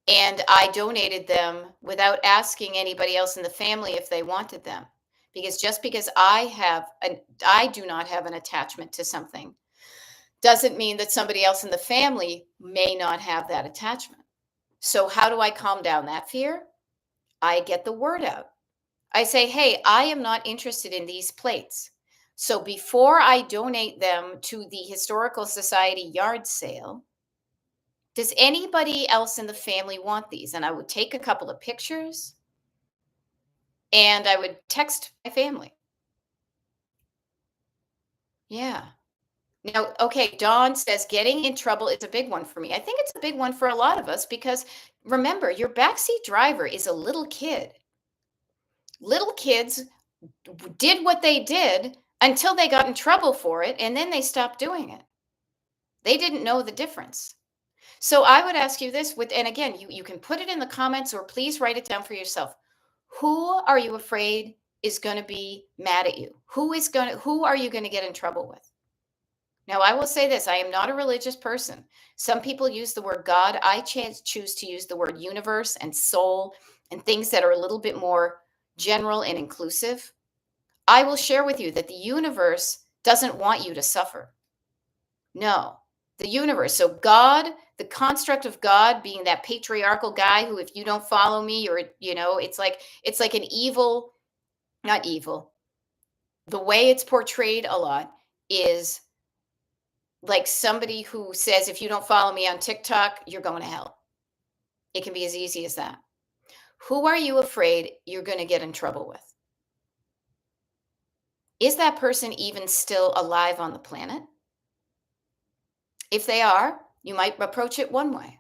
and I donated them without asking anybody else in the family if they wanted them. Because just because I do not have an attachment to something doesn't mean that somebody else in the family may not have that attachment. So how do I calm down that fear? I get the word out. I say, hey, I am not interested in these plates. So before I donate them to the Historical Society yard sale, does anybody else in the family want these? And I would take a couple of pictures and I would text my family. Yeah. Now, okay, Dawn says getting in trouble is a big one for me. I think it's a big one for a lot of us because remember, your backseat driver is a little kid. Little kids did what they did until they got in trouble for it, and then they stopped doing it. They didn't know the difference. So I would ask you this with, and again, you can put it in the comments or please write it down for yourself. Who are you afraid is going to be mad at you? Who are you going to get in trouble with? Now, I will say this, I am not a religious person. Some people use the word God. I choose to use the word universe and soul and things that are a little bit more general and inclusive. I will share with you that the universe doesn't want you to suffer. No, the universe. So God, the construct of God being that patriarchal guy who, if you don't follow me, or it's like an evil, not evil. The way it's portrayed a lot is Like somebody who says, if you don't follow me on TikTok, you're going to hell. It can be as easy as that. Who are you afraid you're going to get in trouble with? Is that person even still alive on the planet? If they are, you might approach it one way.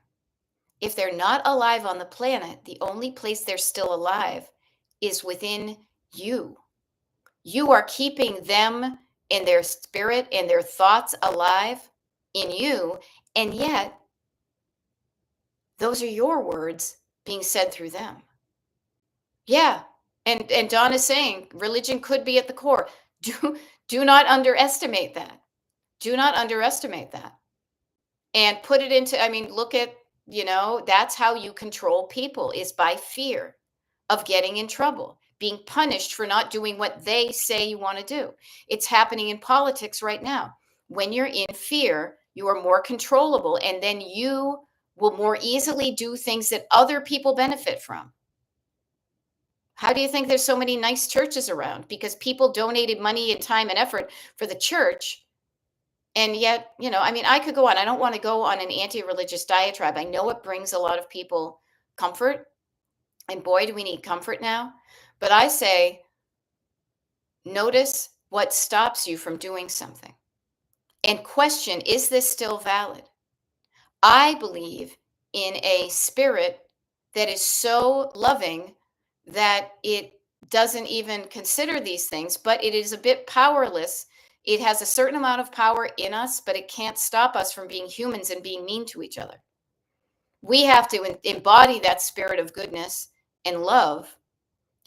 If they're not alive on the planet, the only place they're still alive is within you. You are keeping them and their spirit and their thoughts alive in you. And yet, those are your words being said through them. Yeah. And Don is saying religion could be at the core. Do do not underestimate that. Do not underestimate that. And put it into, I mean, look at, that's how you control people is by fear of getting in trouble, being punished for not doing what they say you want to do. It's happening in politics right now. When you're in fear, you are more controllable, and then you will more easily do things that other people benefit from. How do you think there's so many nice churches around? Because people donated money and time and effort for the church. And yet, I mean, I could go on. I don't want to go on an anti-religious diatribe. I know it brings a lot of people comfort. And boy, do we need comfort now. But I say, notice what stops you from doing something and question, is this still valid? I believe in a spirit that is so loving that it doesn't even consider these things, but it is a bit powerless. It has a certain amount of power in us, but it can't stop us from being humans and being mean to each other. We have to embody that spirit of goodness and love.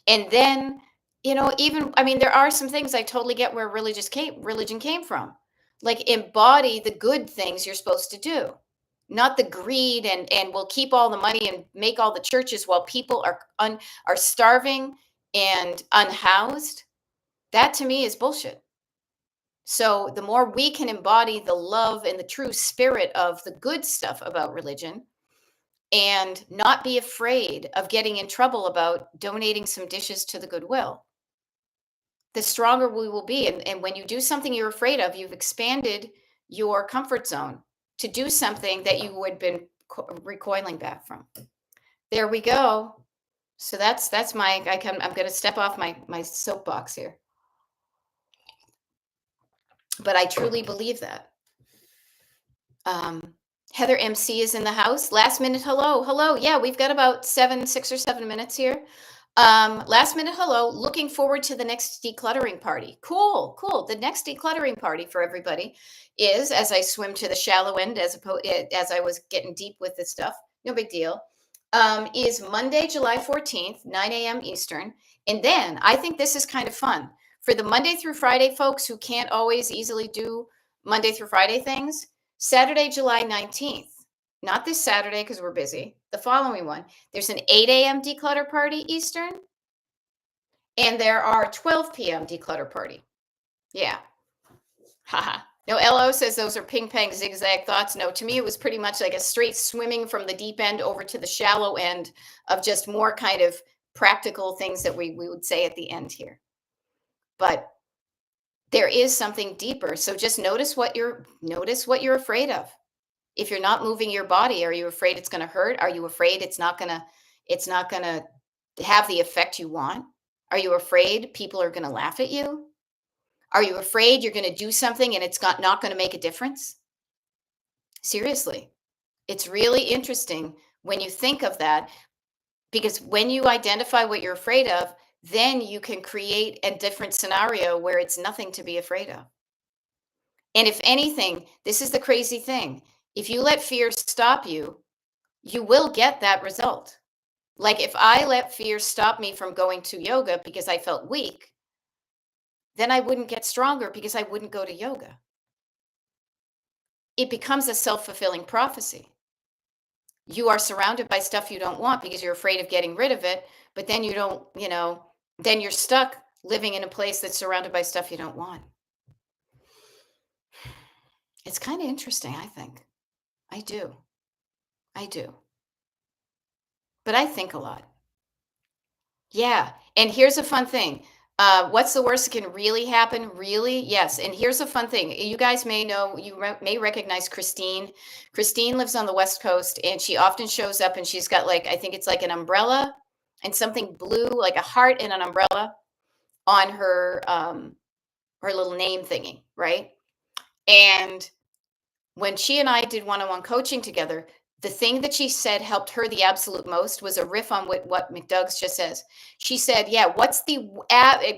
And then, even, I mean, there are some things I totally get where religion came from. Like embody the good things you're supposed to do, not the greed and we'll keep all the money and make all the churches while people are starving and unhoused. That to me is bullshit. So the more we can embody the love and the true spirit of the good stuff about religion and not be afraid of getting in trouble about donating some dishes to the Goodwill, the stronger we will be. And when you do something you're afraid of, you've expanded your comfort zone to do something that you would have been recoiling back from. There we go. So that's I'm going to step off my soapbox here. But I truly believe that. Um, Heather MC is in the house. Last minute hello. Hello. Yeah, we've got about 6 or 7 minutes here. Last minute hello. Looking forward to the next decluttering party. Cool, cool. The next decluttering party for everybody is, as I swim to the shallow end, as I was getting deep with this stuff. No big deal. Is Monday, July 14th, 9 a.m. Eastern. And then I think this is kind of fun for the Monday through Friday folks who can't always easily do Monday through Friday things. Saturday, July 19th, not this Saturday because we're busy, the following one, there's an 8 a.m. declutter party Eastern, and there are 12 p.m. declutter party. Yeah. Haha. No, LO says those are ping pong zigzag thoughts. No, to me, it was pretty much like a straight swimming from the deep end over to the shallow end of just more kind of practical things that we would say at the end here. But there is something deeper. So just notice what you're afraid of. If you're not moving your body, are you afraid it's going to hurt? Are you afraid it's not going to have the effect you want? Are you afraid people are going to laugh at you? Are you afraid you're going to do something and it's not going to make a difference? Seriously. It's really interesting when you think of that, because when you identify what you're afraid of, then you can create a different scenario where it's nothing to be afraid of. And if anything, this is the crazy thing. If you let fear stop you, you will get that result. Like if I let fear stop me from going to yoga because I felt weak, then I wouldn't get stronger because I wouldn't go to yoga. It becomes a self-fulfilling prophecy. You are surrounded by stuff you don't want because you're afraid of getting rid of it, but then you don't, then you're stuck living in a place that's surrounded by stuff you don't want. It's kind of interesting, I think. I do. I do. But I think a lot. Yeah. And here's a fun thing. What's the worst that can really happen? Really? Yes. And here's a fun thing. You guys may know, may recognize Christine. Christine lives on the West Coast and she often shows up and she's got like, I think it's like an umbrella and something blue, like a heart and an umbrella on her little name thingy, right? And when she and I did one-on-one coaching together, the thing that she said helped her the absolute most was a riff on what McDoug's just says. She said, "Yeah, what's the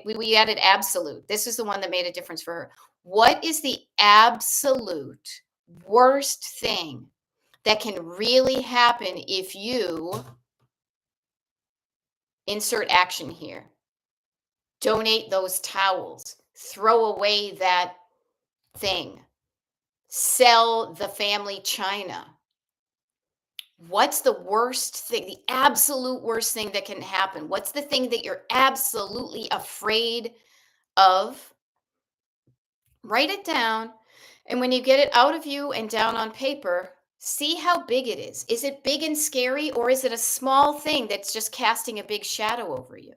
we added absolute. This is the one that made a difference for her. What is the absolute worst thing that can really happen if you insert action here? Donate those towels, throw away that thing, sell the family china. What's the worst thing, the absolute worst thing that can happen? What's the thing that you're absolutely afraid of? Write it down. And when you get it out of you and down on paper, see how big it is. Is it big and scary, or is it a small thing that's just casting a big shadow over you?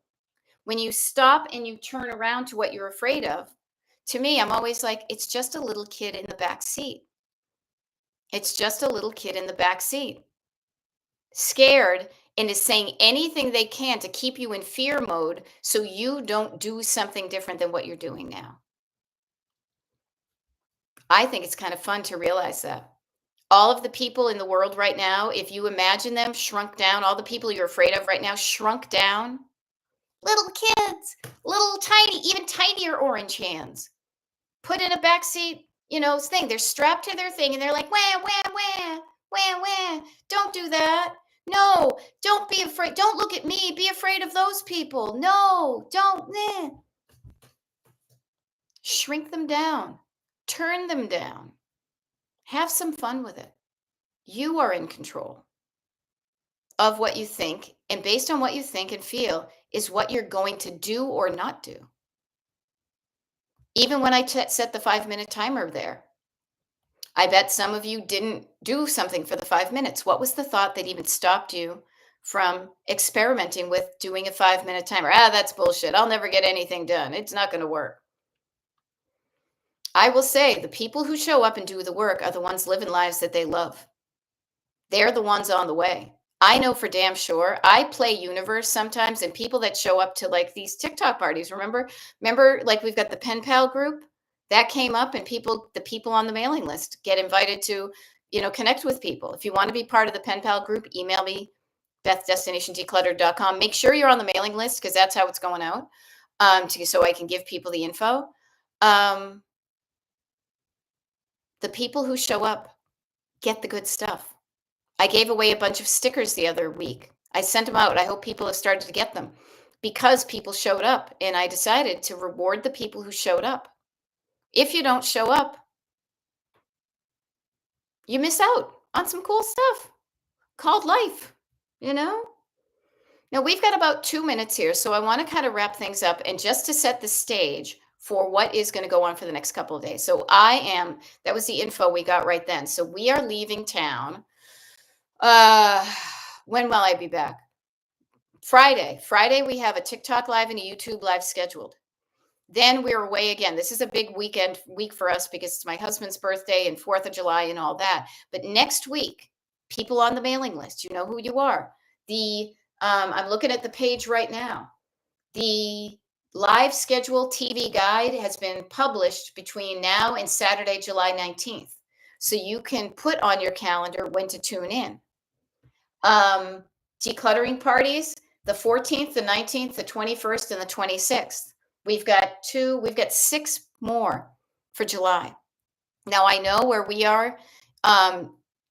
When you stop and you turn around to what you're afraid of, to me, I'm always like, it's just a little kid in the back seat. It's just a little kid in the back seat, scared, and is saying anything they can to keep you in fear mode so you don't do something different than what you're doing now. I think it's kind of fun to realize that. All of the people in the world right now, if you imagine them shrunk down, all the people you're afraid of right now shrunk down, little kids, little tiny, even tinier orange hands, put in a backseat, thing. They're strapped to their thing and they're like, wah, wah, wah, wah, wah. Don't do that. No, don't be afraid. Don't look at me. Be afraid of those people. No, don't. Shrink them down. Turn them down. Have some fun with it. You are in control of what you think. And based on what you think and feel is what you're going to do or not do. Even when I set the 5-minute timer there, I bet some of you didn't do something for the 5 minutes. What was the thought that even stopped you from experimenting with doing a 5-minute timer? That's bullshit. I'll never get anything done. It's not going to work. I will say the people who show up and do the work are the ones living lives that they love. They're the ones on the way. I know for damn sure. I play universe sometimes, and people that show up to like these TikTok parties, remember, like we've got the pen pal group that came up, and the people on the mailing list get invited to, connect with people. If you want to be part of the pen pal group, email me, beth@destinationdecluttered.com. Make sure you're on the mailing list because that's how it's going out, so I can give people the info. The people who show up get the good stuff. I gave away a bunch of stickers the other week. I sent them out. I hope people have started to get them because people showed up, and I decided to reward the people who showed up. If you don't show up, you miss out on some cool stuff called life, you know? Now, we've got about 2 minutes here, so I want to kind of wrap things up and just to set the stage for what is going to go on for the next couple of days. So that was the info we got right then. So we are leaving town. When will I be back? Friday, we have a TikTok live and a YouTube live scheduled. Then we're away again. This is a big week for us because it's my husband's birthday and 4th of July and all that. But next week, people on the mailing list, you know who you are. I'm looking at the page right now. The live schedule TV guide has been published between now and Saturday, July 19th. So you can put on your calendar when to tune in. Decluttering parties, the 14th, the 19th, the 21st, and the 26th. We've got 6 more for July. Now I know where we are.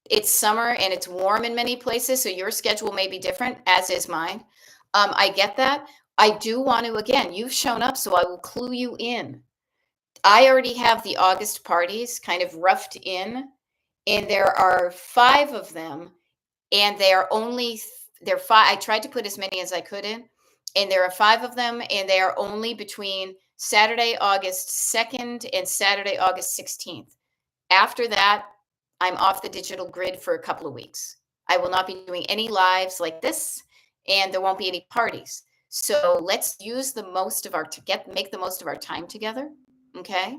It's summer and it's warm in many places, so your schedule may be different, as is mine. I get that. I do want to, again, you've shown up, so I will clue you in. I already have the August parties kind of roughed in, and there are 5 of them, and they're 5. I tried to put as many as I could in, and there are 5 of them, and they are only between Saturday, August 2nd and Saturday, August 16th. After that, I'm off the digital grid for a couple of weeks. I will not be doing any lives like this, and there won't be any parties. So let's use the most of our make the most of our time together. Okay.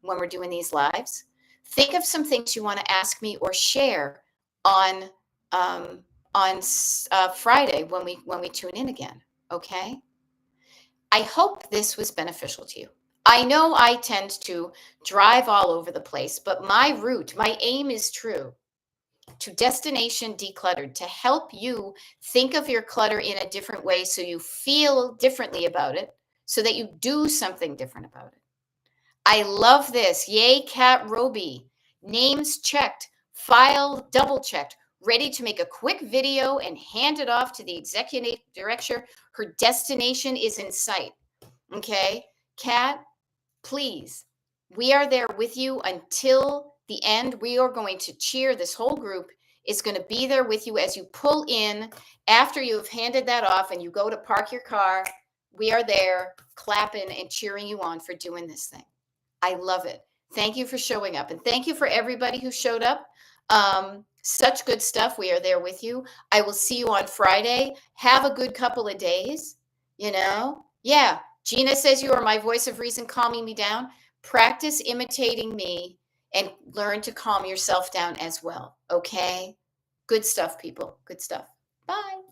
When we're doing these lives, think of some things you want to ask me or share on um, Friday when we tune in again. Okay. I hope this was beneficial to you. I know I tend to drive all over the place, but my aim is true to destination decluttered to help you think of your clutter in a different way so you feel differently about it, so that you do something different about it. I love this. Yay, Cat Roby. Names checked, file double checked, ready to make a quick video and hand it off to the executive director. Her destination is in sight. Okay, Kat, please, we are there with you until the end. We are going to cheer. This whole group is going to be there with you as you pull in after you've handed that off and you go to park your car. We are there clapping and cheering you on for doing this thing. I love it. Thank you for showing up. And thank you for everybody who showed up. Such good stuff. We are there with you. I will see you on Friday. Have a good couple of days. Yeah. Gina says you are my voice of reason, calming me down. Practice imitating me and learn to calm yourself down as well. Okay. Good stuff, people. Good stuff. Bye.